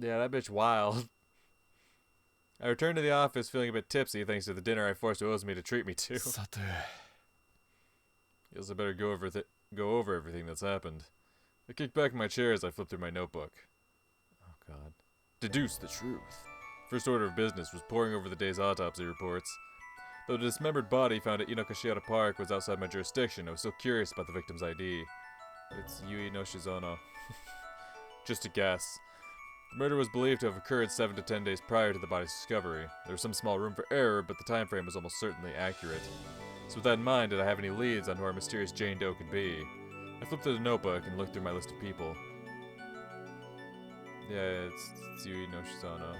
Yeah, that bitch wild. I returned to the office feeling a bit tipsy thanks to the dinner I forced Ozumi to treat me to. Guess I better go over everything that's happened. I kicked back in my chair as I flipped through my notebook. Oh god. Deduce the truth. First order of business was poring over the day's autopsy reports. Though the dismembered body found at Inokashihara Park was outside my jurisdiction, I was still curious about the victim's ID. It's Yui no Shizono. Just a guess. The murder was believed to have occurred 7 to 10 days prior to the body's discovery. There was some small room for error, but the time frame was almost certainly accurate. So with that in mind, did I have any leads on who our mysterious Jane Doe could be? I flipped through the notebook and looked through my list of people. Yeah, it's Yui no Shizono.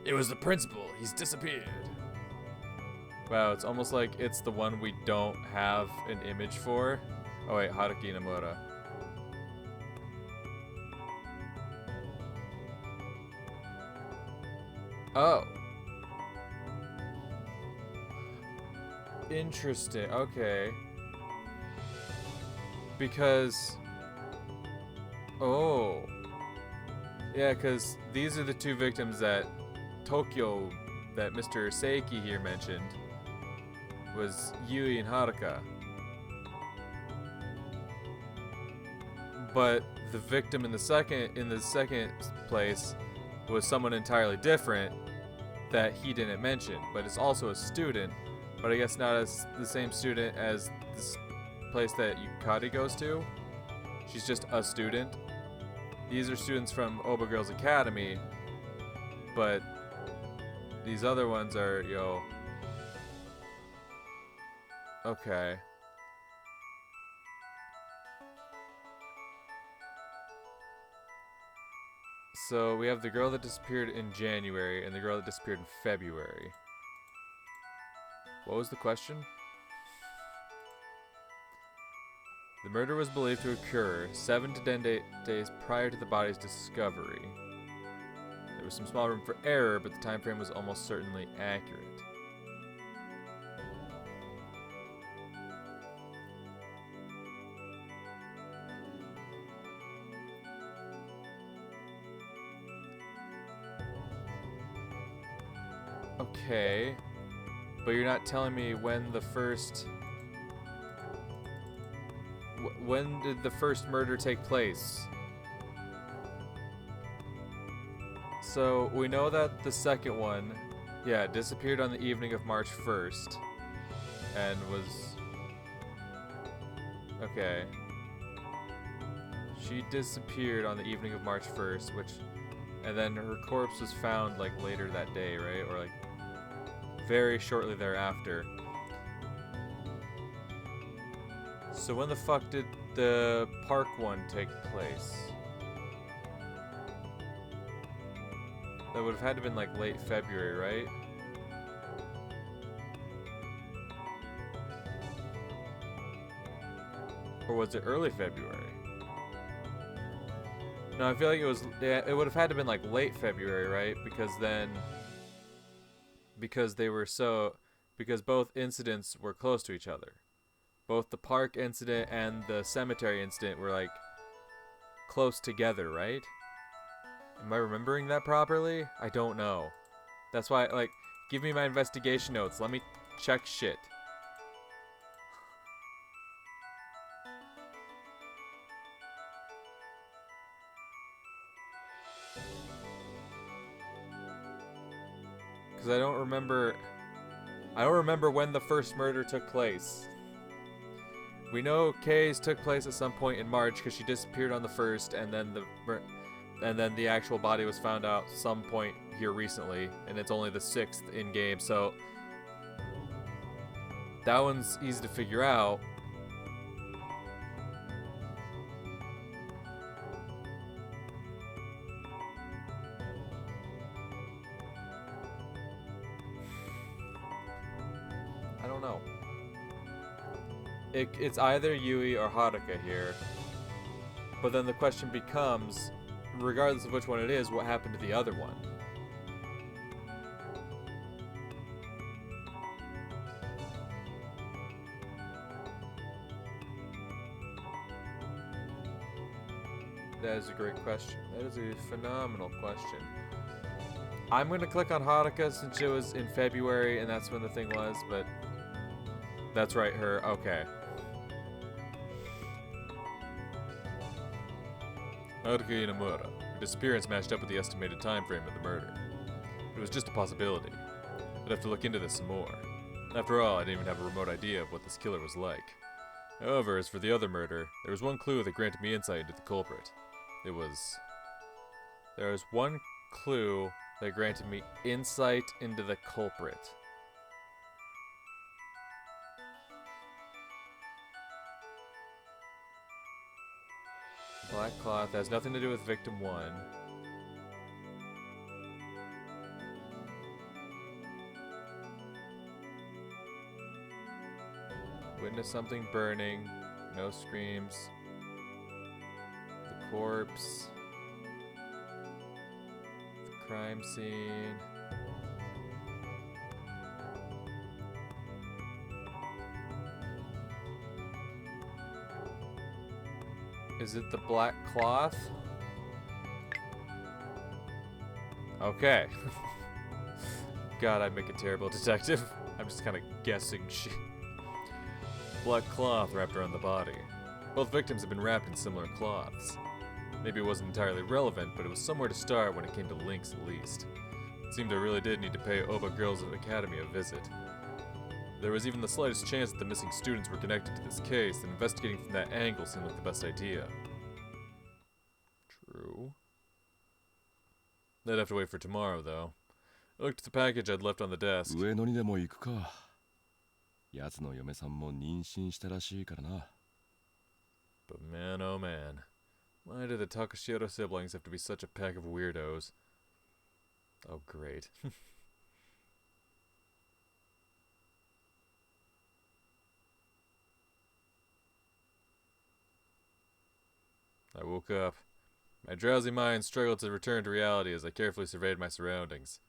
It was the principal. He's disappeared. Wow, it's almost like it's the one we don't have an image for. Oh wait, Haruki Nomura. Oh. Interesting. Okay. Because... Oh. Yeah, because these are the two victims that Tokyo, that Mr. Seiki here mentioned, was Yui and Haruka. But the victim in the second place was someone entirely different that he didn't mention, but it's also a student, but I guess not as the same student as this place that Yukari goes to. She's just a student. These are students from Oba Girls Academy, but these other ones are, okay. So we have the girl that disappeared in January and the girl that disappeared in February. What was the question? The murder was believed to occur 7 to 10 days prior to the body's discovery. There was some small room for error, but the time frame was almost certainly accurate. Okay, but you're not telling me when the first... when did the first murder take place? So, we know that the second one, yeah, disappeared on the evening of March 1st. And was... Okay. She disappeared on the evening of March 1st, which... And then her corpse was found, like, later that day, right? Or, like, very shortly thereafter. So when the fuck did the park one take place? That would have had to have been like late February, right? Or was it early February? No, I feel like it was, yeah, it would have had to have been like late February, right? Because then, because both incidents were close to each other. Both the park incident and the cemetery incident were like close together, right? Am I remembering that properly? I don't know. That's why, like, give me my investigation notes. Let me check shit. Because I don't remember when the first murder took place. We know Kay's took place at some point in March because she disappeared on the 1st, and then the actual body was found out some point here recently, and it's only the 6th in game, so that one's easy to figure out. I don't know. It's either Yui or Haruka here. But then the question becomes, regardless of which one it is, what happened to the other one? That is a great question. That is a phenomenal question. I'm gonna click on Haruka since it was in February and that's when the thing was, but that's right, her. Okay. Haruka Inamura. Her disappearance matched up with the estimated time frame of the murder. It was just a possibility. I'd have to look into this some more. After all, I didn't even have a remote idea of what this killer was like. However, as for the other murder, there was one clue that granted me insight into the culprit. There was one clue that granted me insight into the culprit. Black cloth has nothing to do with victim 1. Witness something burning. No screams. The corpse. The crime scene. Is it the black cloth? Okay. God, I'd make a terrible detective. I'm just kind of guessing shit. Black cloth wrapped around the body. Both victims had been wrapped in similar cloths. Maybe it wasn't entirely relevant, but it was somewhere to start when it came to links at least. It seemed I really did need to pay Oba Girls Academy a visit. There was even the slightest chance that the missing students were connected to this case, and investigating from that angle seemed like the best idea. True. I'd have to wait for tomorrow, though. I looked at the package I'd left on the desk. But man, oh man. Why do the Takashiro siblings have to be such a pack of weirdos? Oh, great. I woke up. My drowsy mind struggled to return to reality as I carefully surveyed my surroundings.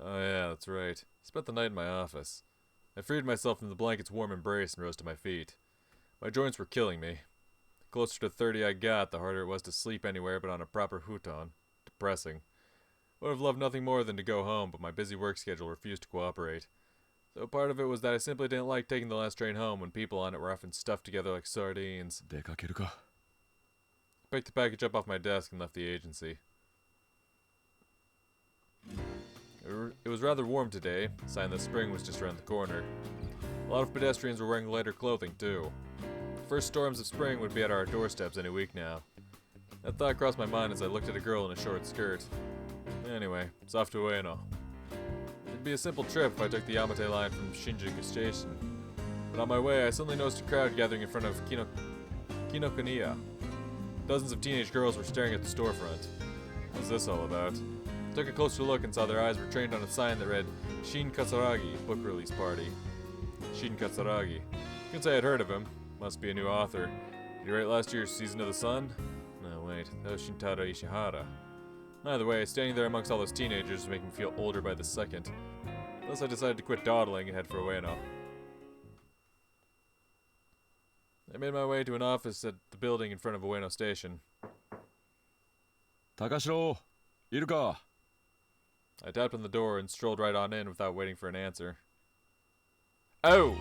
Oh yeah, that's right. I spent the night in my office. I freed myself from the blanket's warm embrace and rose to my feet. My joints were killing me. The closer to 30 I got, the harder it was to sleep anywhere but on a proper futon. Depressing. I would have loved nothing more than to go home, but my busy work schedule refused to cooperate. So part of it was that I simply didn't like taking the last train home when people on it were often stuffed together like sardines. I picked the package up off my desk and left the agency. It was rather warm today, a sign that spring was just around the corner. A lot of pedestrians were wearing lighter clothing, too. The first storms of spring would be at our doorsteps any week now. That thought crossed my mind as I looked at a girl in a short skirt. Anyway, it's off to Ueno. It'd be a simple trip if I took the Yamate line from Shinjuku Station. But on my way, I suddenly noticed a crowd gathering in front of Kinokuniya. Dozens of teenage girls were staring at the storefront. What's this all about? I took a closer look and saw their eyes were trained on a sign that read, Shin Katsuragi, book release party. Shin Katsuragi. Couldn't say I'd heard of him. Must be a new author. Did he write last year's Season of the Sun? No, wait. That was Shintaro Ishihara. Either way, standing there amongst all those teenagers was making me feel older by the second. Thus I decided to quit dawdling and head for Ueno. I made my way to an office at the building in front of Ueno Station. Takashiro, iruka? I tapped on the door and strolled right on in without waiting for an answer. Oh!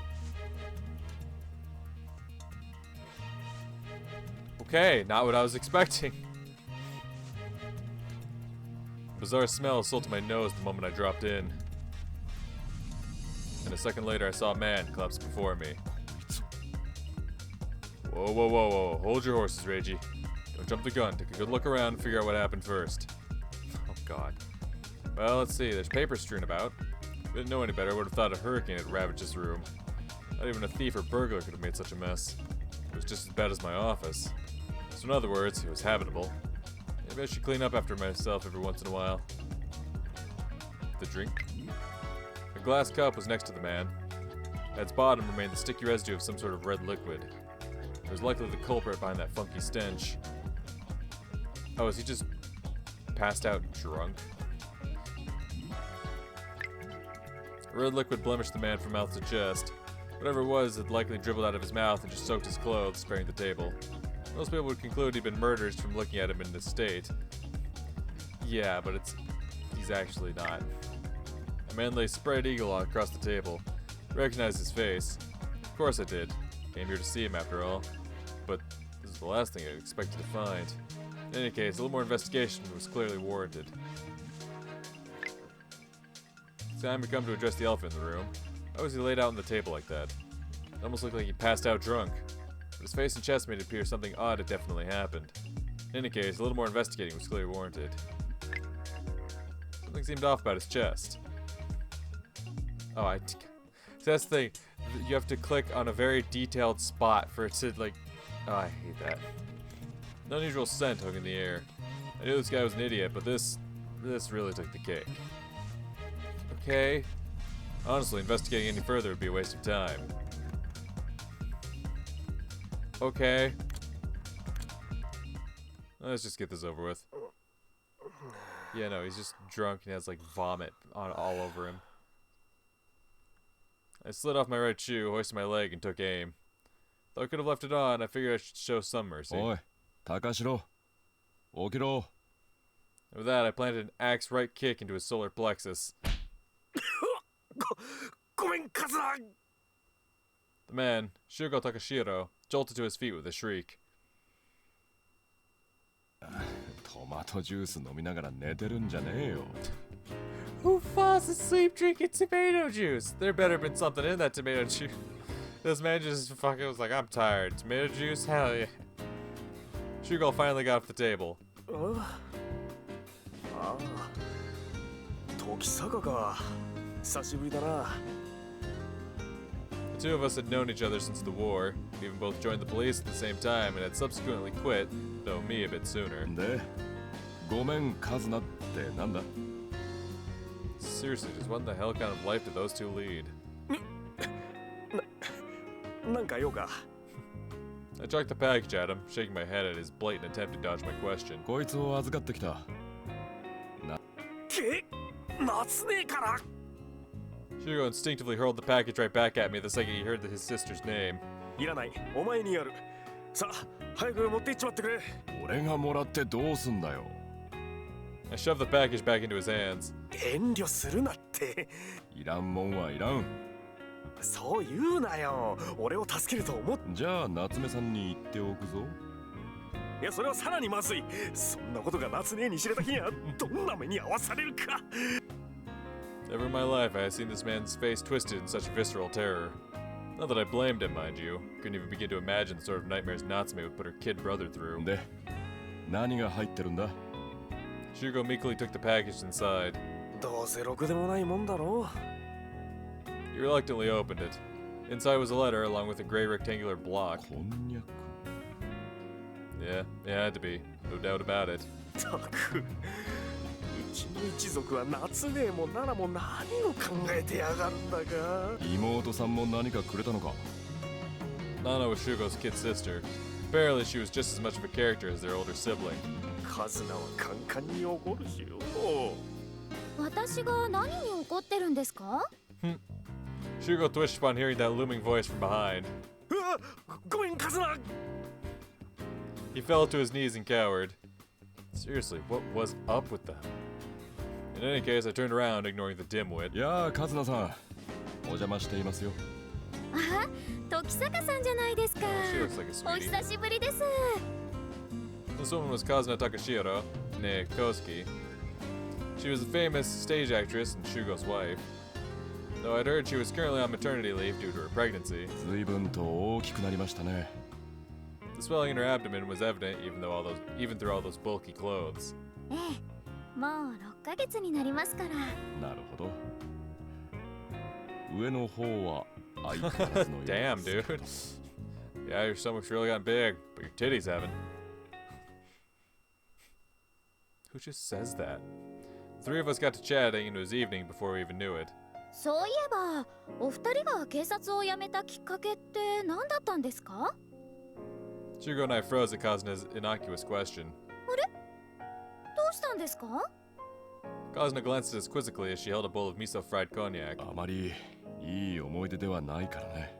Okay, not what I was expecting. A bizarre smell assaulted my nose the moment I dropped in. And a second later I saw a man collapse before me. Whoa, whoa, whoa, whoa. Hold your horses, Reiji. Don't jump the gun. Take a good look around and figure out what happened first. Oh, God. Well, let's see. There's paper strewn about. If I didn't know any better, I would have thought a hurricane had ravaged this room. Not even a thief or burglar could have made such a mess. It was just as bad as my office. So in other words, it was habitable. Maybe I should clean up after myself every once in a while. The drink? A glass cup was next to the man. At its bottom remained the sticky residue of some sort of red liquid. It was likely the culprit behind that funky stench. Oh, is he just passed out drunk? The red liquid blemished the man from mouth to chest. Whatever it was had likely dribbled out of his mouth and just soaked his clothes, sparing the table. Most people would conclude he'd been murdered from looking at him in this state. Yeah, but he's actually not. A man lay spread eagle across the table. Recognized his face. Of course I did. Came here to see him after all. But this is the last thing I expected to find. In any case, a little more investigation was clearly warranted. It's time to come to address the elephant in the room. Why was he laid out on the table like that? It almost looked like he passed out drunk. But his face and chest made it appear something odd had definitely happened. In any case, a little more investigating was clearly warranted. Something seemed off about his chest. Oh, so that's the thing. You have to click on a very detailed spot for it to, like... Oh, I hate that. An unusual scent hung in the air. I knew this guy was an idiot, but this really took the cake. Okay. Honestly, investigating any further would be a waste of time. Okay. Let's just get this over with. Yeah, no, he's just drunk and has like vomit all over him. I slid off my right shoe, hoisted my leg, and took aim. Though I could have left it on, I figured I should show some mercy. Oi, Takashiro. Okiro. And with that, I planted an axe right kick into his solar plexus. The man, Shugo Takashiro, jolted to his feet with a shriek. トマトジュース飲みながら寝てるんじゃねえよ。 Who falls asleep drinking tomato juice? There better been something in that tomato juice. This man just fucking was like, I'm tired. Tomato juice? Hell yeah. Shugo finally got off the table. The two of us had known each other since the war. We even both joined the police at the same time and had subsequently quit, though me a bit sooner. で、ごめんカズナってなんだ? Seriously, just what in the hell kind of life did those two lead? I chucked the package at him, shaking my head at his blatant attempt to dodge my question. こいつを預かってきた。Shugo instinctively hurled the package right back at me the second he heard his sister's name. 俺がもらってどうすんだよ。 I shoved the package back into his hands. いらんもんはいらん。そう言うなよ。俺を助けると思っ。じゃあ夏目さんに言っておくぞ。いや、それはさらにまずい。そんなことが夏姉に知れた日にはどんな目に遭わされるか。Never in my life I had seen this man's face twisted in such visceral terror. Not that I blamed him, mind you. Couldn't even begin to imagine the sort of nightmares Natsume would put her kid brother through. で、何が入ってるんだ? Shugo meekly took the package inside. どうせろくでもないもんだろう。 He reluctantly opened it. Inside was a letter along with a gray rectangular block. こんにゃく。 Yeah, it had to be. No doubt about it. たく、うちの一族は夏姉も奈良も何を考えてやがるんだか。妹さんも何かくれたのか? Nana was Shugo's kid sister. Apparently she was just as much of a character as their older sibling. カズナはカンカンに怒るしよ。私が何に怒ってるんですか? Shugo twitched upon hearing that looming voice from behind. ごめん、カズナ。 He fell to his knees and cowered. Seriously, what was up with them? In any case, I turned around, ignoring the dimwit. やあ、カズナさん。お邪魔していますよ。あ、時坂さんじゃないですか。 She looks like a お sweetie. 久しぶりです。 This woman was Kazuna Takashiro, nee Kosuke. She was a famous stage actress and Shugo's wife. Though I'd heard she was currently on maternity leave due to her pregnancy. 随分と大きくなりましたね。 The swelling in her abdomen was evident even through all those bulky clothes. ええ、もう6ヶ月になりますから。なるほど。上の方は相変わらずのようです。 Damn, dude. Yeah, your stomach's really gotten big, but your titties haven't. Who just says that? The three of us got to chatting into his evening before we even knew it. そういえば、お二人が警察を辞めたきっかけって何だったんですか? Shugo and I froze at Kazuna's innocuous question. あれ? どうしたんですか? Kazuna glanced at us quizzically as she held a bowl of miso fried cognac. あまりいい思い出ではないからね。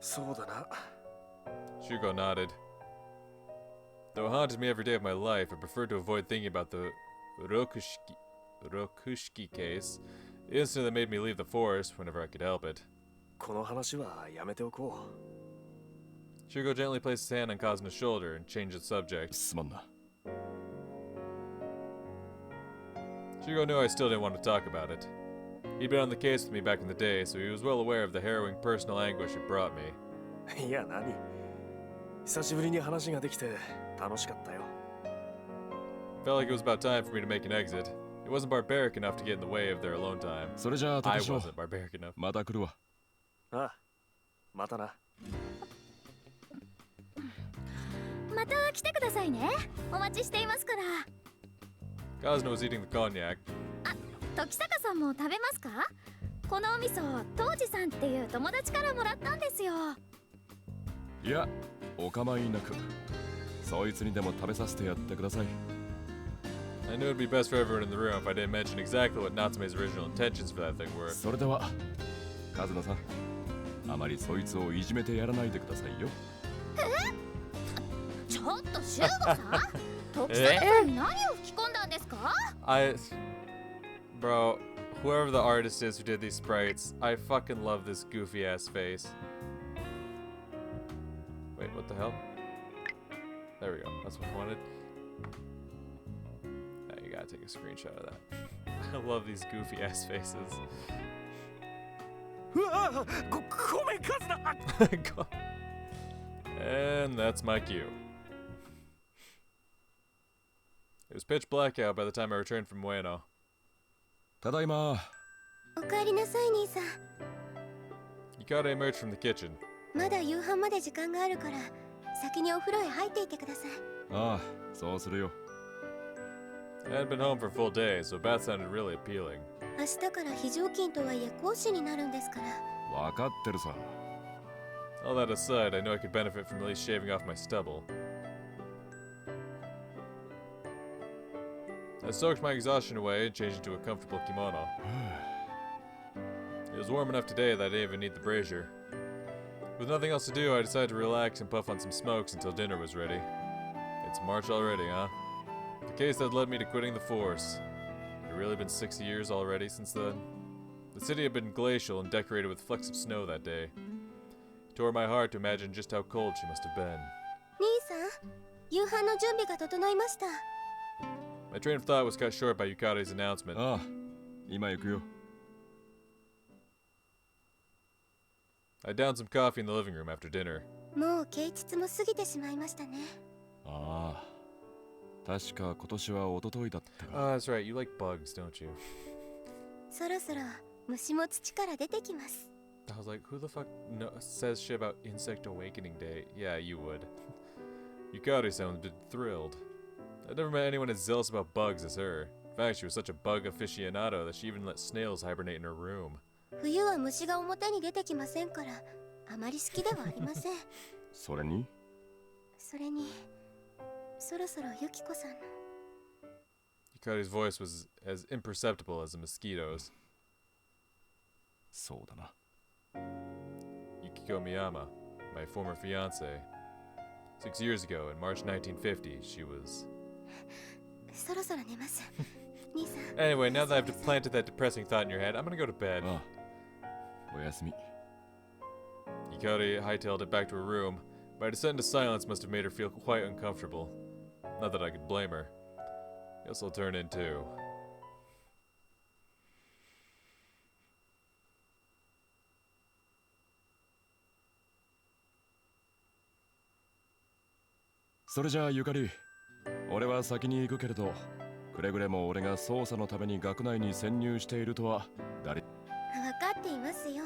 そうだな。 Shugo nodded. Though it haunted me every day of my life, I prefer to avoid thinking about the Rokushiki case, the incident that made me leave the forest whenever I could help it. この話はやめておこ Shugo gently placed his hand on Kazuna's shoulder and changed the subject. すまんな。 Shugo knew I still didn't want to talk about it. He'd been on the case with me back in the day, so he was well aware of the harrowing personal anguish it brought me. う。いや何、久しぶりに話ができて楽しかったよ。 Felt like it was about time for me to make an exit. It wasn't barbaric enough to get in the way of their alone time. それじゃあ I 私は wasn't barbaric enough. また来るわ。ああ、またな。また来てくださいね。お待ちしていますから。 Kazuna was eating the cognac. 時坂さんも食べますか？このお味噌、当時さんっていう友達からもらったんですよ。いや、お構いなく。そいつにでも食べさせてやってください。 I knew it'd be best for everyone in the room if I didn't mention exactly what Natsume's original intentions for that thing were. それでは、カズナさん、あまりそいつをいじめてやらないでくださいよ。ちょっとシュウゴさん、時坂さんに何を吹き込んだんですか？ Bro, whoever the artist is who did these sprites, I fucking love this goofy ass face. Wait, what the hell? There we go. That's what I wanted. Now you gotta take a screenshot of that. I love these goofy ass faces. うわあ、ごめんカズナ。 And that's my cue. It was pitch black out by the time I returned from Ueno. ただいま。おかえりなさい兄さん。 Hikari emerged from the kitchen. まだ夕飯まで時間があるから先にお風呂へ入っていてください。ああ、そうするよ。 I hadn't been home for a full day, so a bath sounded really appealing. 明日から非常勤とはいえ講師になるんですから。わかってるさ。 All that aside, I knew I could benefit from at least shaving off my stubble. I soaked my exhaustion away and changed into a comfortable kimono. It was warm enough today that I didn't even need the brazier. With nothing else to do, I decided to relax and puff on some smokes until dinner was ready. It's March already, huh? The case that led me to quitting the force. It had really been 60 years already since then. The city had been glacial and decorated with flecks of snow that day. It tore my heart to imagine just how cold she must have been. 兄さん、夕飯の準備が整いました。 My train of thought was cut short by Yukari's announcement. ああ、今行くよ。 I downed some coffee in the living room after dinner. もう啓蟄も過ぎてしまいましたね。ああ、確か今年は一昨日だったか。 Oh, that's right. You like bugs, don't you? そろそろ虫も土から出てきます。 I was like, who the fuck says shit about Insect Awakening Day? Yeah, you would. Yukari sounded thrilled. I'd never met anyone as zealous about bugs as her. In fact, she was such a bug aficionado that she even let snails hibernate in her room. 冬は虫が表に出てきませんからあまり好きではありません。それにそれにそろそろユキコさんの。 Yukari's voice was as imperceptible as a mosquito's. そうだな。 Yukiko Miyama, my former fiancée. 6 years ago, in March 1950, she was... そろそろ寝ます。兄さん。 Anyway, now that I've planted that depressing thought in your head, I'm gonna go to bed. ああ、おやすみ。 Yukari hightailed it back to her room. My descent into silence must have made her feel quite uncomfortable. Not that I could blame her. Guess I'll turn in too. それじゃあゆかり、俺は先に行くけれど、くれぐれも俺が捜査のために学内に潜入しているとは誰。分かっていますよ。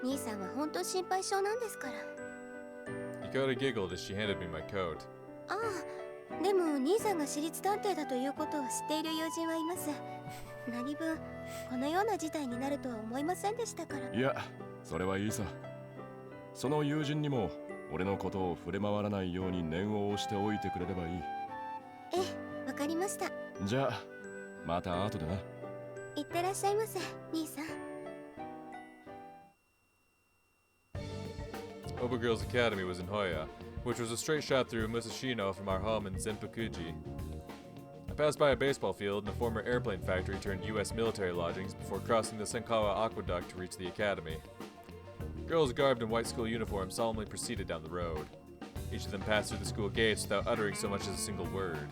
兄さんは本当心配性なんですから。 Yukari giggled as she handed me my coat. ああ、でも兄さんが私立探偵だということを知っている友人はいます。何分このような事態になるとは思いませんでしたから。いや、それはいいさ。その友人にも俺のことを触れ回らないように念を押しておいてくれればいい。ええ、わかりました。じゃあ、また後でな。いってらっしゃいませ、兄さん。Oba Girls Academy was in Hoya, which was a straight shot through Musashino from our home in Zenpakuji. I passed by a baseball field and a former airplane factory turned U.S. military lodgings before crossing the Senkawa Aqueduct to reach the academy. Girls garbed in white school uniforms solemnly proceeded down the road. Each of them passed through the school gates without uttering so much as a single word.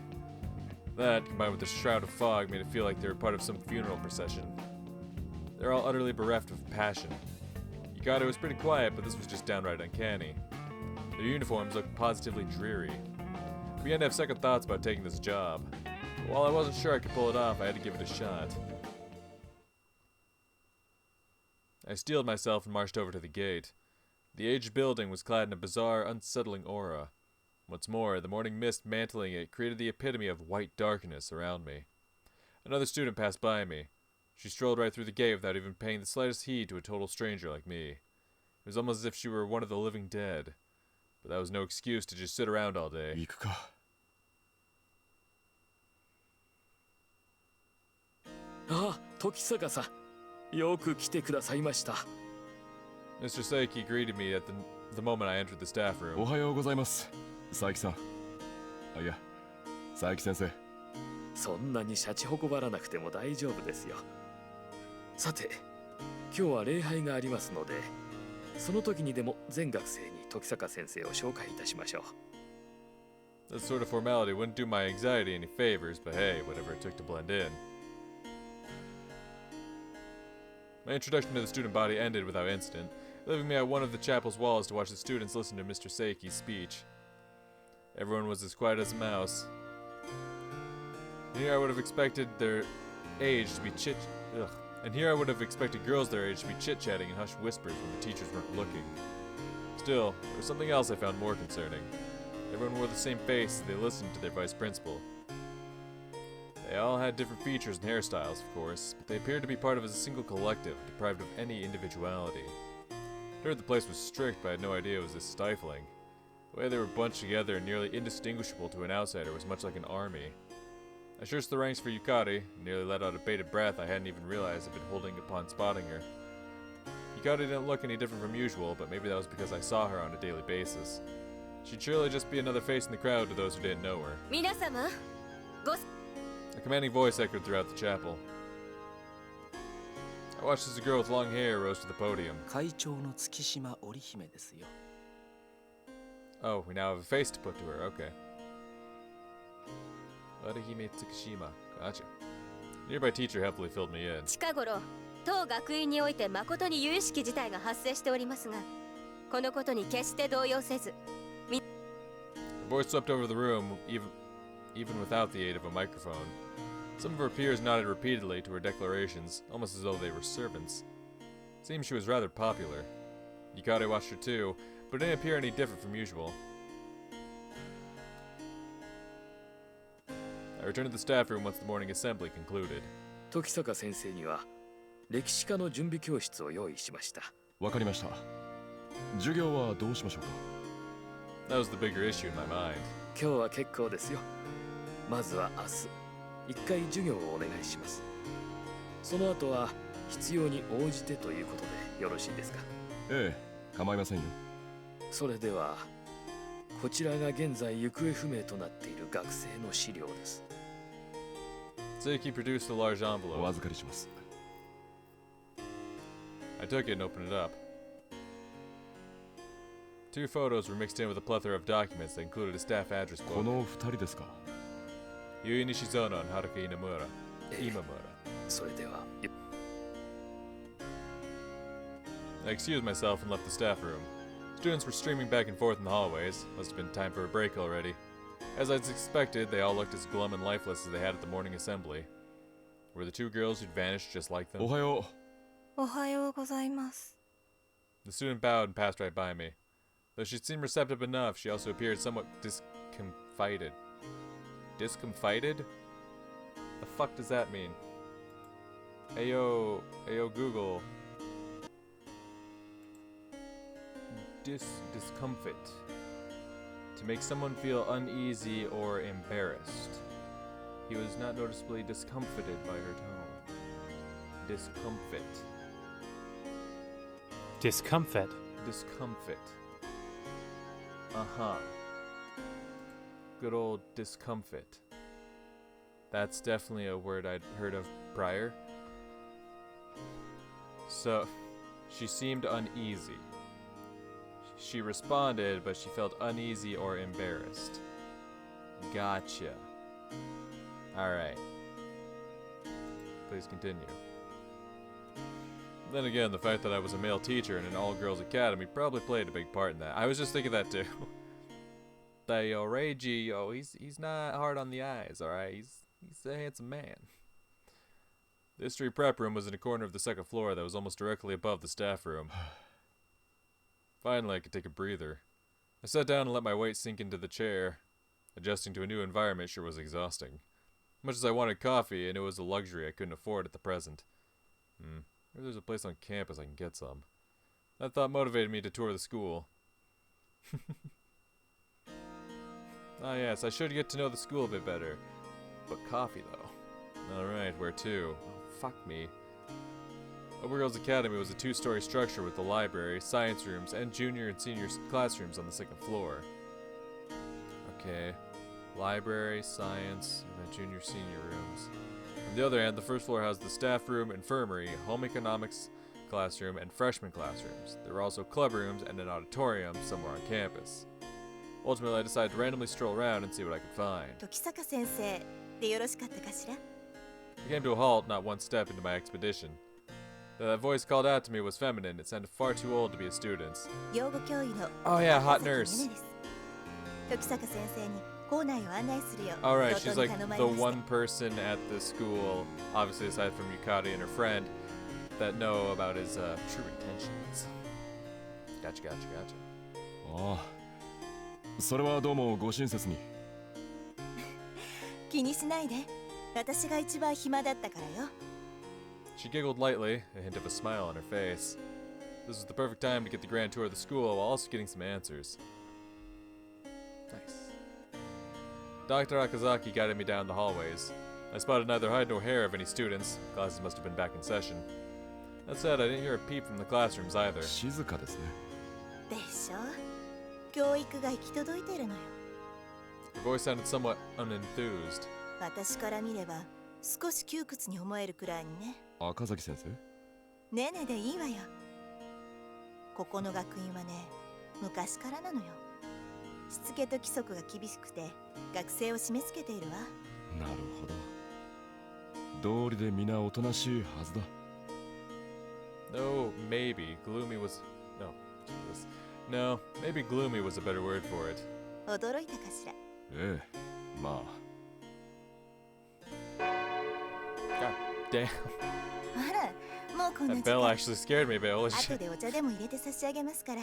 That, combined with the shroud of fog, made it feel like they were part of some funeral procession. They're all utterly bereft of passion. Yukata was pretty quiet, but this was just downright uncanny. Their uniforms looked positively dreary. I began to have second thoughts about taking this job. But while I wasn't sure I could pull it off, I had to give it a shot. I steeled myself and marched over to the gate. The aged building was clad in a bizarre, unsettling aura. What's more, the morning mist mantling it created the epitome of white darkness around me. Another student passed by me. She strolled right through the gate without even paying the slightest heed to a total stranger like me. It was almost as if she were one of the living dead. But that was no excuse to just sit around all day. 行くか。あ、時坂さん、よく来てくださいました。Mr. Seiki greeted me at the moment I entered the staff お room. はようございます。佐伯さん。あ、いや、佐伯先生。そんなにシャチほこばらなくても大丈夫ですよ。さて、今日は礼拝がありますので、その時にでも全学生に時坂先生を紹介いたしましょう。That sort of formality wouldn't do my anxiety any favors, but hey, whatever it took to blend in. My introduction to the student body ended without incident, leaving me at one of the chapel's walls to watch the students listen to Mr. Seiki's speech. Everyone was as quiet as a mouse. And here I would have expected their age to be And here I would have expected girls their age to be chit-chatting in hushed whispers when the teachers weren't looking. Still, there was something else I found more concerning. Everyone wore the same face as they listened to their vice principal. They all had different features and hairstyles, of course, but they appeared to be part of a single collective, deprived of any individuality. I heard the place was strict, but I had no idea it was this stifling. The way they were bunched together and nearly indistinguishable to an outsider was much like an army. I searched the ranks for Yukari, and nearly let out a bated breath I hadn't even realized I'd been holding upon spotting her. Yukari didn't look any different from usual, but maybe that was because I saw her on a daily basis. She'd surely just be another face in the crowd to those who didn't know her. 皆様、ご A commanding voice echoed throughout the chapel. I watched as a girl with long hair rose to the podium. 会長の月島織姫ですよ。 Oh, we now have a face to put to her, okay. Orihime Tsukushima. Gotcha. A nearby teacher helpfully filled me in. 近頃、当学院において誠に由々しき事態が発生しておりますが、このことに決して動揺せず。The voice swept over the room, even without the aid of a microphone. Some of her peers nodded repeatedly to her declarations, almost as though they were servants. Seemed she was rather popular. Yukari watched her too, but didn't appear any different from usual. I returned to the staff room once the morning assembly concluded. 時坂先生には歴史科の準備教室を用意しました。わかりました。授業はどうしましょうか。 That was the bigger issue in my mind. 今日は結構ですよ。まずは明日、一回授業をお願いします。その後は必要に応じてということでよろしいですか。ええ、構いませんよ。それでは、こちらが現在行方不明となっている学生の資料です。Seiki produced a large お envelope. 預かりします。 I took it and opened it up. Two photos were mixed in with a plethora of documents that included a staff address こ book. の二人ですか。 Yui Nishizono and Haruka Inamura. ええ Imamura. それでは、 I excused myself and left the staff room. Students were streaming back and forth in the hallways. Must have been time for a break already. As I'd expected, they all looked as glum and lifeless as they had at the morning assembly. Were the two girls who'd vanished just like お them? はよう。おはようございます。 The student bowed and passed right by me. Though she seemed receptive enough, she also appeared somewhat disconfited. Disconfited? The fuck does that mean? Ayo Google. Discomfit. To make someone feel uneasy or embarrassed. He was not noticeably discomfited by her tone. Discomfit. Discomfit. Discomfit. Uh-huh. good old discomfort. That's definitely a word I'd heard of prior. So, she seemed uneasy. She responded, but she felt uneasy or embarrassed. Gotcha. Alright. Please continue. Then again, the fact that I was a male teacher in an all-girls academy probably played a big part in that. I was just thinking that too. That Reiji, he's not hard on the eyes, alright? He's a handsome man. The history prep room was in a corner of the second floor that was almost directly above the staff room. Finally, I could take a breather. I sat down and let my weight sink into the chair. Adjusting to a new environment sure was exhausting. Much as I wanted coffee, and it was a luxury I couldn't afford at the present. Maybe there's a place on campus I can get some. That thought motivated me to tour the school. Ah yes, I should get to know the school a bit better. But coffee, though. Alright, where to? Oh, fuck me. Overgirls Academy was a 2-story structure with the library, science rooms, and junior and senior classrooms on the second floor. Okay. Library, science, and then junior-senior rooms. On the other hand, the first floor housed the staff room, infirmary, home economics classroom, and freshman classrooms. There were also club rooms and an auditorium somewhere on campus. Ultimately, I decided to randomly stroll around and see what I could find. 時坂先生でよろしかったかしら? I came to a halt not one step into my expedition. Though that voice called out to me was feminine, it sounded far too old to be a student's. 養護教諭の Oh yeah, hot 赤崎 nurse. です。時坂先生に校内を案内するよう Alright, 教 she's 頭に like 頼ま the れました。 one person at the school, obviously aside from Yukari and her friend, that know about his true intentions. Gotcha. ああ、それはどうもご親切に。気にしないで。私が一番暇だったからよ。She giggled lightly, a hint of a smile on her face. This was the perfect time to get the grand tour of the school while also getting some answers. Nice. Dr. Akazaki guided me down the hallways. I spotted neither hide nor hair of any students. Classes must have been back in session. That said, I didn't hear a peep from the classrooms either. 静かですね。でしょ？教育が行き届いてるのよ。Her voice sounded somewhat unenthused. 私から見れば少し窮屈に思えるくらいにね。赤崎先生？ねねでいいわよ。ここの学院はね、昔からなのよ。しつけと規則が厳しくて学生を締め付けているわ。なるほど。道理で皆おとなしいはずだ。No, maybe. Gloomy was... No. Jesus. No, maybe gloomy was a better word for it. 驚いたかしら。ええ、まあ。God damn. あら、もうこんな That 時 bell 間。 actually scared me a bit. Holy 後 shit. でお茶でも入れて差し上げますから、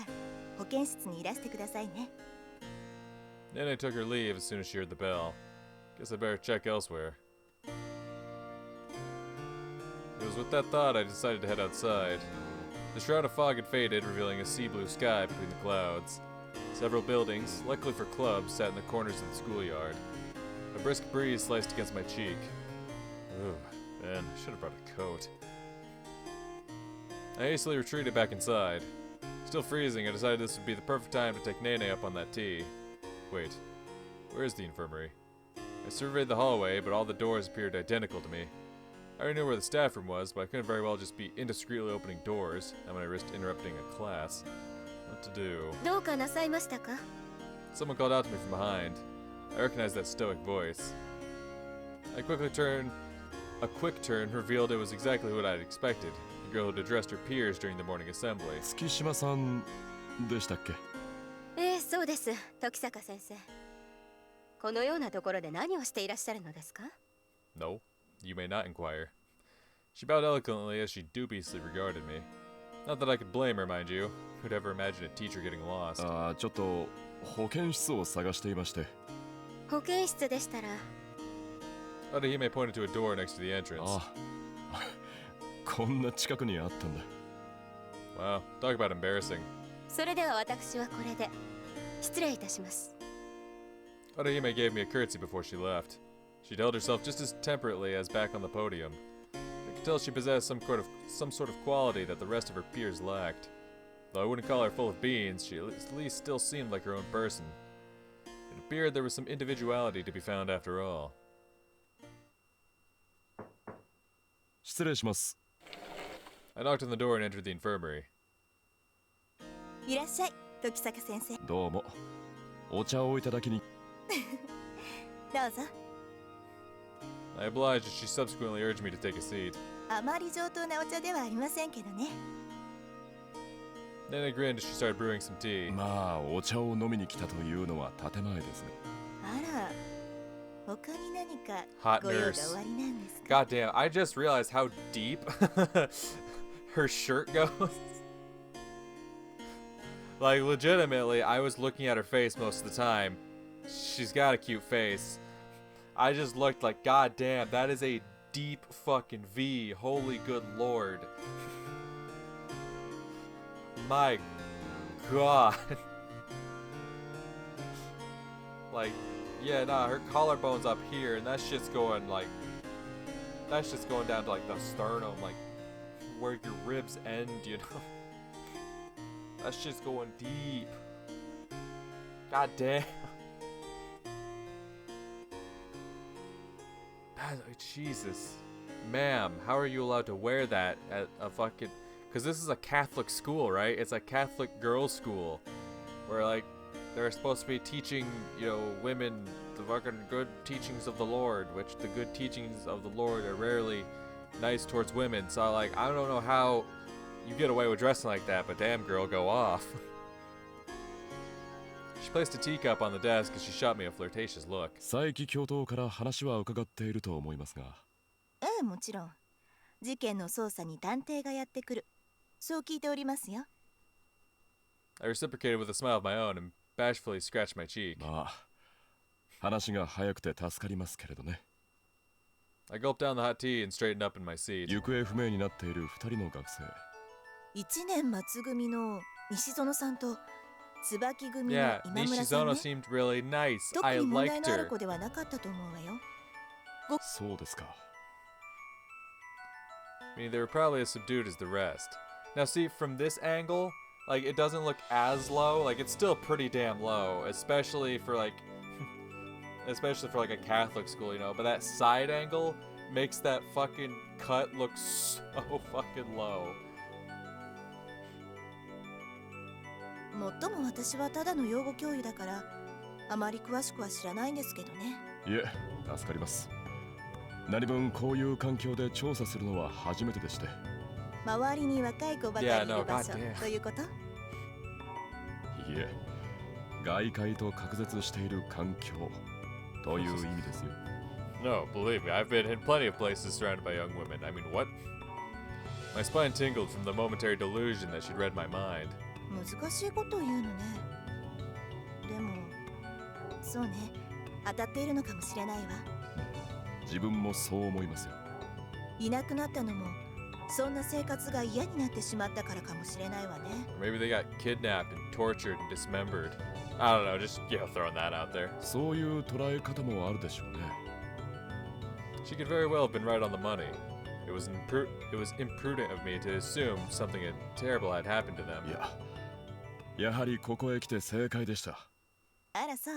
保健室にいらしてくださいね。Nene took her leave as soon as she heard the bell. Guess I better check elsewhere. It was with that thought I decided to head outside. The shroud of fog had faded, revealing a sea blue sky between the clouds. Several buildings, luckily for clubs, sat in the corners of the schoolyard. A brisk breeze sliced against my cheek. Ooh, man, I should have brought a coat. I hastily retreated back inside. Still freezing, I decided this would be the perfect time to take Nene up on that tea. Wait, where is the infirmary? I surveyed the hallway, but all the doors appeared identical to me. I already knew where the staff room was, but I couldn't very well just be indiscreetly opening doors, and when I risked interrupting a class. What to do? どうかなさいましたか? Someone called out to me from behind. I recognized that stoic voice. A quick turn revealed it was exactly what I'd expected. The girl who'd addressed her peers during the morning assembly. 月島さんでしたっけ？そうです、時坂先生。このようなところで何をしていらっしゃるのですか? No, you may not inquire. She bowed eloquently as she dubiously regarded me. Not that I could blame her, mind you. Who'd ever imagine a teacher getting lost? ああ、ちょっと保健室を探していまして。保健室でしたら。Orihime pointed to a door next to the entrance. ああ、こんな近くにあったんだ。Wow, talk about embarrassing. それでは私はこれで失礼いたします。Orihime gave me a curtsy before she left. She'd held herself just as temperately as back on the podium. I could tell she possessed some sort of quality that the rest of her peers lacked. Though I wouldn't call her full of beans, she at least still seemed like her own person. It appeared there was some individuality to be found after all. 失礼します。 I knocked on the door and entered the infirmary. いらっしゃい、時坂先生。どうも。お茶をいただきに。どうぞ。 I obliged as she subsequently urged me to take a seat. あまり上等なお茶ではありませんけどね。 Then I grinned as she started brewing some tea. まあ、お茶を飲みに来たというのは建前ですね。あら、他に何か Hot ご用が nurse. おありなんですか？ God damn, I just realized how deep her shirt goes. Like, legitimately, I was looking at her face most of the time. She's got a cute face. I just looked like, God damn, that is a deep fucking V. Holy good lord. My god. Like, yeah, nah, her collarbone's up here, and that shit's going, like, that's just going down to, like, the sternum, like, where your ribs end, you know? That shit's going deep. God damn. Jesus. Ma'am, how are you allowed to wear that at a fucking... Because this is a Catholic school, right? It's a Catholic girls' school. Where, like, they're supposed to be teaching, you know, women the fucking good teachings of the Lord. Which the good teachings of the Lord are rarely nice towards women. So, like, I don't know how you get away with dressing like that, but damn girl, go off. She placed a teacup on the desk as she shot me a flirtatious look. 佐伯教頭から話は伺っていると思いますが。ええ、もちろん。事件の捜査に探偵がやってくる。そう聞いておりますよ。I reciprocated with a smile of my own and bashfully scratched my cheek. まあ、話が早くて助かりますけれどね。I gulped down the hot tea and straightened up in my seat. 行方不明になっている2人の学生。1年末組の西園さんと椿組の Yeah, 今村さん Nishizono ね。 seemed really nice. 特 I に問題 liked のある her. 子ではなかったと思うわよ。そうですか。I mean, they were probably as subdued as the rest. Now, see, from this angle, like, it doesn't look as low. Like, it's still pretty damn low, especially for, like, especially for, like, a Catholic school, you know? But that side angle makes that fucking cut look so fucking low. もっとも私はただの養護教諭だからあまり詳しくは知らないんですけどね。いえ、助かります。何分こういう環境で調査するのは初めてでして。周りに若い子ばかりい Yeah, る no, 場所 goddamn. ということ？いえ、外界と隔絶している環境という意味ですよ。No, believe me, I've been in plenty of places surrounded by young women. I mean, what? My spine tingled from the momentary delusion that she'd read my mind. 難しいことを言うのね。でも、そうね、当たっているのかもしれないわ。自分もそう思いますよ。いなくなったのも、そんな生活が嫌になってしまったからかもしれないわね。Or maybe they got kidnapped and tortured and dismembered. I don't know, just, you know, throwing that out there. そういう捉え方もあるでしょうね。She could very well have been right on the money. It was imprudent of me to assume something terrible had happened to them. いや、やはりここへ来て正解でした。あらそう？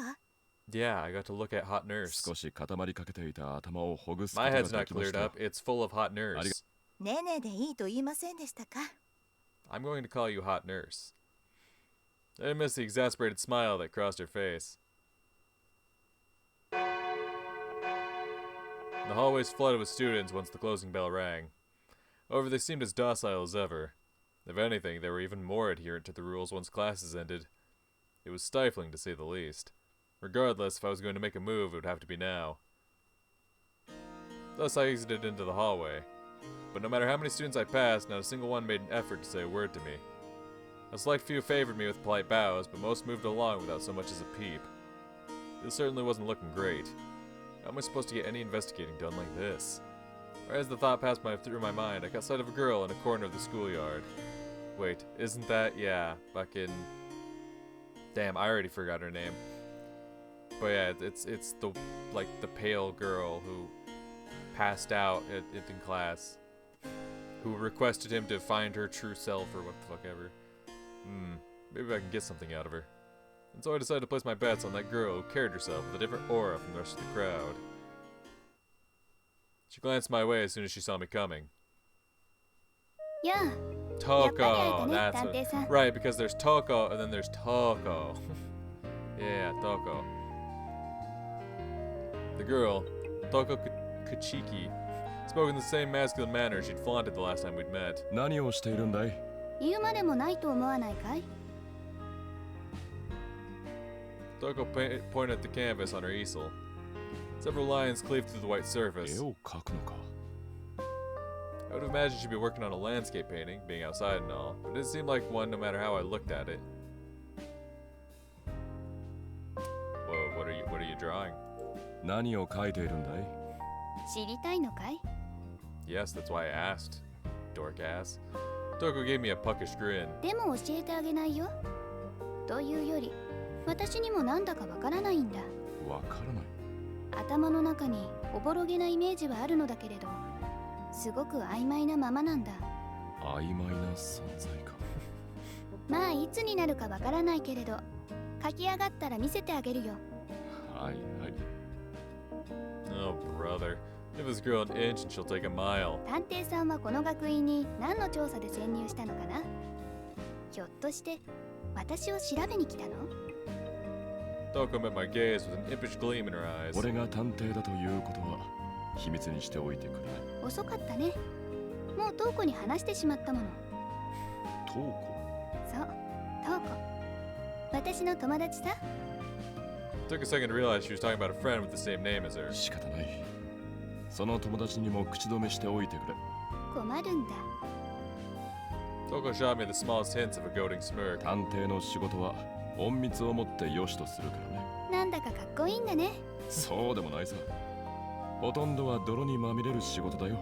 Yeah, I got to look at Hot Nurse. 少し固まりかけていた頭をほぐすこと My が head's で not きまし cleared た。 up. It's full of Hot Nurse. ねえねえでいいと言いませんでしたか？ I'm going to call you Hot Nurse. I didn't miss the exasperated smile that crossed her face. The hallways flooded with students once the closing bell rang. However, they seemed as docile as ever. If anything, they were even more adherent to the rules once classes ended. It was stifling, to say the least. Regardless, if I was going to make a move, it would have to be now. Thus, I exited into the hallway. But no matter how many students I passed, not a single one made an effort to say a word to me. A select few favored me with polite bows, but most moved along without so much as a peep. This certainly wasn't looking great. How am I supposed to get any investigating done like this? Right as the thought passed through my mind, I caught sight of a girl in a corner of the schoolyard. Wait, isn't that... yeah, fucking... Damn, I already forgot her name. But yeah, it's the, like, the pale girl who passed out in class. Who requested him to find her true self or what the fuck ever. Maybe I can get something out of her. And so I decided to place my bets on that girl who carried herself with a different aura from the rest of the crowd. She glanced my way as soon as she saw me coming. やあ、 Toko! Yeah, That's what, Tante-san. right, because there's Toko and then there's Toko. Yeah, Toko. The girl, Toko Kuchiki, spoke in the same masculine manner she'd flaunted the last time we'd met. 何をしているんだい？言うまでもないと思わないかい？ Toko pointed at the canvas on her easel. Several lines cleaved through the white 絵 surface. を描くのか。 I would imagine she'd be working on a landscape painting, being outside and all, but it didn't seem like one no matter how I looked at it. Whoa, what are you drawing? 何を描いているんだい？知りたいのかい？ Yes, that's why I asked. Dork ass. Toko gave me a puckish grin. でも教えてあげないよ。というより、私にもなんだかわからないんだ。わからない。頭の中におぼろげなイメージはあるのだけれど、すごく曖昧なままなんだ。曖昧な存在か。まあいつになるかわからないけれど、書き上がったら見せてあげるよ。はいはい。Oh, brother. Give this girl an inch and she'll take a mile. 探偵さんはこの学院に何の調査で潜入したのかな？ひょっとして私を調べに来たの？ Toko met my gaze with an impish gleam in her eyes. 俺が探偵だということは秘密にしておいてくれ。遅かったね。もうトウコに話してしまったもの。トウコ？そう、トウコ。私の友達さ。Took a second to realize she was talking about a friend with the same name as her. 仕方ない。その友達にも口止めしておいてくれ。困るんだ。 Toko shot me the smallest hints of a goading smirk. 探偵の仕事は隠密をもって良しとするからね。なんだかかっこいいんだね。そうでもないさ。ほとんどは泥にまみれる仕事だよ。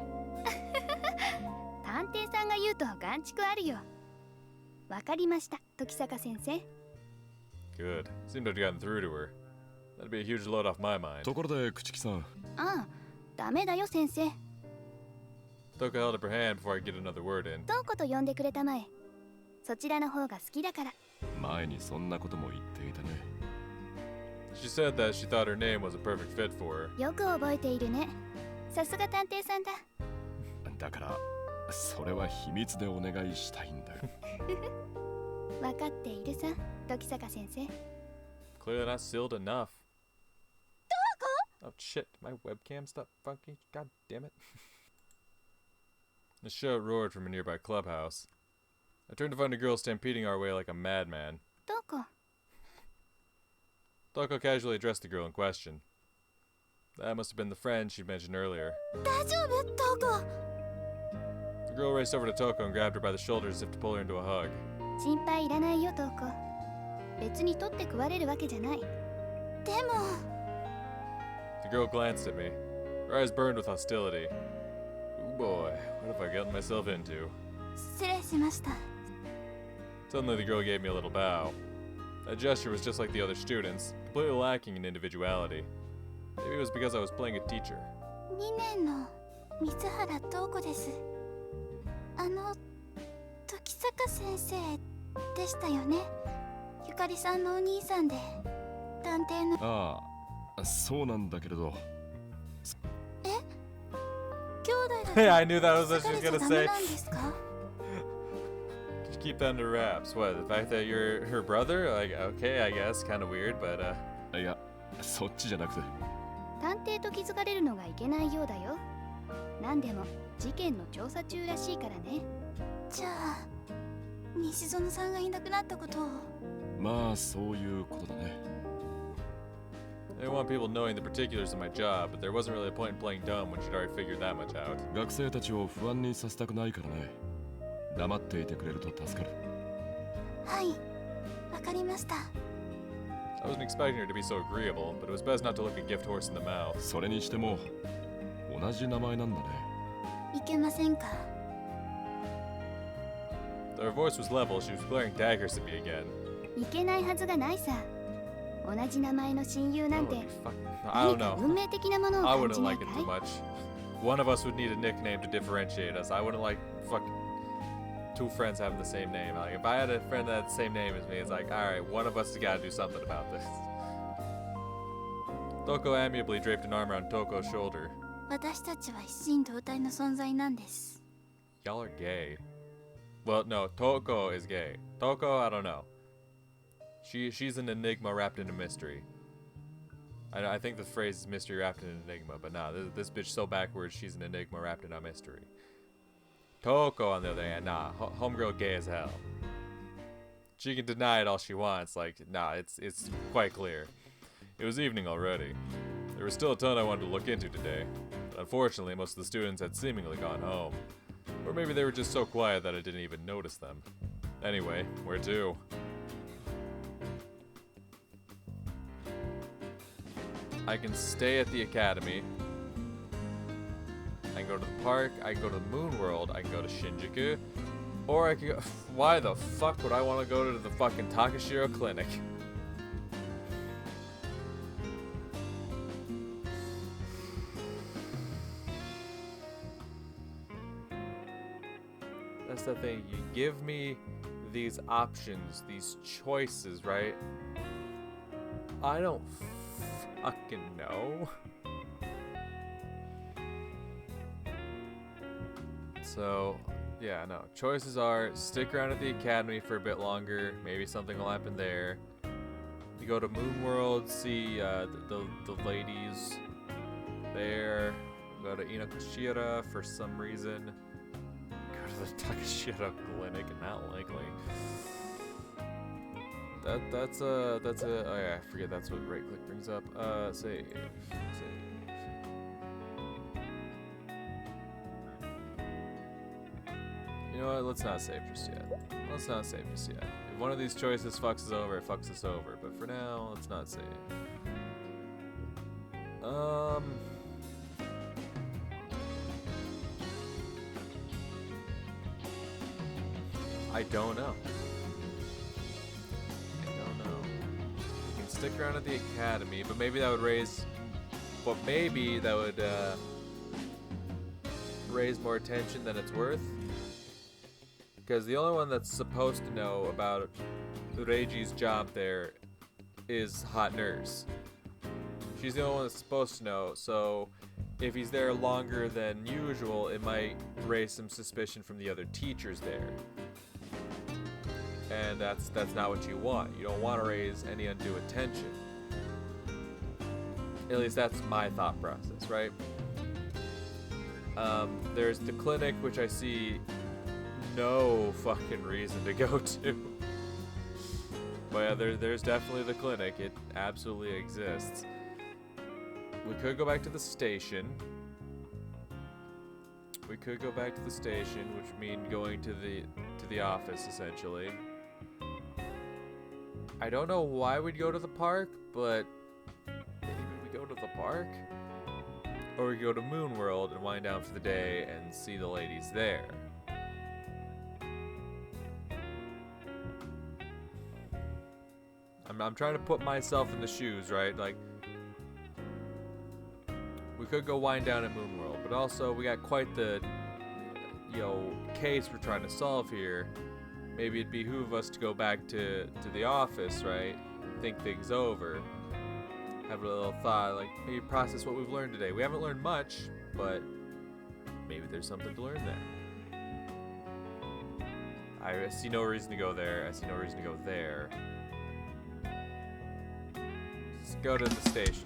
探偵さんが言うと眼蓄あるよ。わかりました、時坂先生。 Good. Seemed to have gotten through to her. That'd be a huge load off my mind. ところで朽木さん、ああ、ダメだよ先生。 Toko held up her hand before I could get another word in. トウコと呼んでくれたまえ。そちらの方が好きだから。前にそんなことも言っていたね。She said that she thought her name was a perfect fit for her. よく覚えているね。さすが探偵さんだ。だからそれは秘密でお願いしたいんだよ。わかっているさ、時坂先生。 Clearly not sealed enough. Oh shit, my webcam stopped funky. God damn it. The shout roared from a nearby clubhouse. I turned to find a girl stampeding our way like a madman. トウコ、 Toko casually addressed the girl in question. That must have been the friend she'd mentioned earlier. 大丈夫トウコ？ The girl raced over to Toko and grabbed her by the shoulders as if to pull her into a hug. 心配いらないよトウコ。別に取って食われるわけじゃない。でも The girl glanced at me. Her eyes burned with hostility. Ooh boy, what have I gotten myself into? 失礼しました。 Suddenly the girl gave me a little bow. That gesture was just like the other students, completely lacking in individuality. Maybe it was because I was playing a teacher. 2年の水原トウコです。時坂先生でしたよね。ゆかりさんのお兄さんで探偵の。ああ、そうなんだけれど。兄弟だと Yeah, I knew that was what 気 she づ was か gonna れちゃダメ say. なんですか？ Just keep that under wraps. What, the fact that you're her brother? Like, okay, I guess. Kind of weird, but, いや、そっちじゃなくて。探偵と気づかれるのがいけないようだよ。何でも事件の調査中らしいからね。じゃあ西園さんがいなくなったことを。まあそういうことだね。I didn't want people knowing the particulars of my job, but there wasn't really a point in playing dumb when she'd already figured that much out. 学生たちを不安にさせたくないからね。黙っていてくれると助かる。はい、わかりました。 I wasn't expecting her to be so agreeable, but it was best not to look a gift horse in the mouth. それにしても同じ名前なんだね。いけませんか？ Though her voice was level, she was glaring daggers at me again. いけないはずがないさ。同じ名前の親友なん That て would be I 何 don't か know. 運命的なものを I 感じ wouldn't ない like か it too い？ much. One of us would need a nickname to differentiate us. I wouldn't like fuck. two friends having the same name. Like, if I had a friend that had the same name as me, it's like, alright, one of us has got to do something about this. Toko amiably draped an arm around Toko's shoulder. 私たちは一心同体の存在なんです。 Y'all are gay. Well, no, Toko is gay. Toko, I don't know. She's an enigma wrapped in a mystery. I think the phrase is mystery wrapped in an enigma, but nah, this bitch so backwards, she's an enigma wrapped in a mystery. Toko, on the other hand, nah, homegirl gay as hell. She can deny it all she wants, like, nah, it's quite clear. It was evening already. There was still a ton I wanted to look into today. But unfortunately, most of the students had seemingly gone home. Or maybe they were just so quiet that I didn't even notice them. Anyway, where to? I can stay at the academy. I can go to the park, I can go to the Moon World, I can go to Shinjuku. Or I can go... Why the fuck would I want to go to the fucking Takashiro Clinic? That's the thing, you give me these options, these choices, right? I don't fucking know. So, yeah, no. Choices are stick around at the academy for a bit longer. Maybe something will happen there. You go to Moon World, see the ladies there. Go to Inokashira for some reason. Go to the Takashiro Clinic, not likely. That's oh yeah, I forget that's what right click brings up. Save. You know what, let's not save just yet. Let's not save just yet. If one of these choices fucks us over, it fucks us over. But for now, let's not save. I don't know. We can stick around at the academy, but maybe that would raise more attention than it's worth. Because the only one that's supposed to know about Reiji's job there is Hot Nurse. She's the only one that's supposed to know, so if he's there longer than usual, it might raise some suspicion from the other teachers there. And that's not what you want. You don't want to raise any undue attention. At least that's my thought process, right? There's the clinic, which I see no fucking reason to go to. But yeah, there's definitely the clinic. It absolutely exists. We could go back to the station. Which would mean going to the office, essentially. I don't know why we'd go to the park, but maybe we go to the park? Or we go to Moon World and wind down for the day and see the ladies there. I'm trying to put myself in the shoes, right? Like, we could go wind down at Moon World, but also we got quite the, case we're trying to solve here. Maybe it'd behoove us to go back to the office, right? Think things over. Have a little thought, like maybe process what we've learned today. We haven't learned much, but maybe there's something to learn there. I see no reason to go there. I see no reason to go there. Let's go to the station.